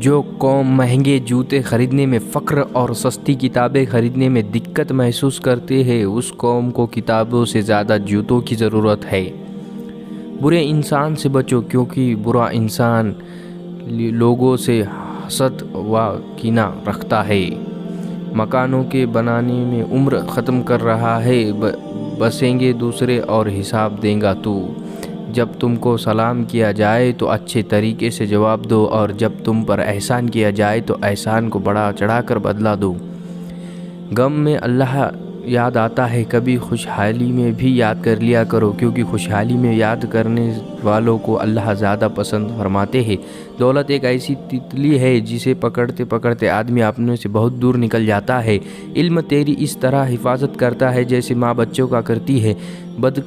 جو قوم مہنگے جوتے خریدنے میں فخر اور سستی کتابیں خریدنے میں دقت محسوس کرتے ہیں، اس قوم کو کتابوں سے زیادہ جوتوں کی ضرورت ہے۔ برے انسان سے بچو، کیونکہ برا انسان لوگوں سے حسد و کینہ رکھتا ہے۔ مکانوں کے بنانے میں عمر ختم کر رہا ہے، بسیں گے دوسرے اور حساب دے گا تو۔ جب تم کو سلام کیا جائے تو اچھے طریقے سے جواب دو، اور جب تم پر احسان کیا جائے تو احسان کو بڑھا چڑھا کر بدلہ دو۔ غم میں اللہ یاد آتا ہے، کبھی خوشحالی میں بھی یاد کر لیا کرو، کیونکہ خوشحالی میں یاد کرنے والوں کو اللہ زیادہ پسند فرماتے ہیں۔ دولت ایک ایسی تتلی ہے جسے پکڑتے پکڑتے آدمی اپنے سے بہت دور نکل جاتا ہے۔ علم تیری اس طرح حفاظت کرتا ہے جیسے ماں بچوں کا کرتی ہے۔ بد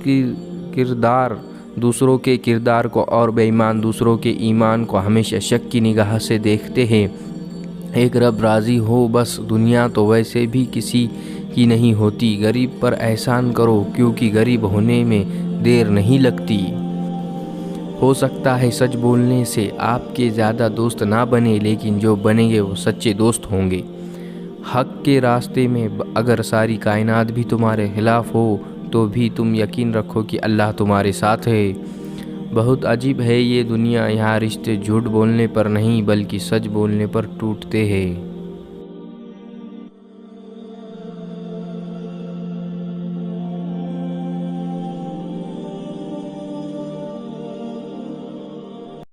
کردار دوسروں کے کردار کو اور بے ایمان دوسروں کے ایمان کو ہمیشہ شک کی نگاہ سے دیکھتے ہیں۔ ایک رب راضی ہو بس، دنیا تو ویسے بھی کسی کی نہیں ہوتی۔ غریب پر احسان کرو، کیونکہ غریب ہونے میں دیر نہیں لگتی۔ ہو سکتا ہے سچ بولنے سے آپ کے زیادہ دوست نہ بنے، لیکن جو بنیں گے وہ سچے دوست ہوں گے۔ حق کے راستے میں اگر ساری کائنات بھی تمہارے خلاف ہو تو بھی تم یقین رکھو کہ اللہ تمہارے ساتھ ہے۔ بہت عجیب ہے یہ دنیا، یہاں رشتے جھوٹ بولنے پر نہیں بلکہ سچ بولنے پر ٹوٹتے ہیں۔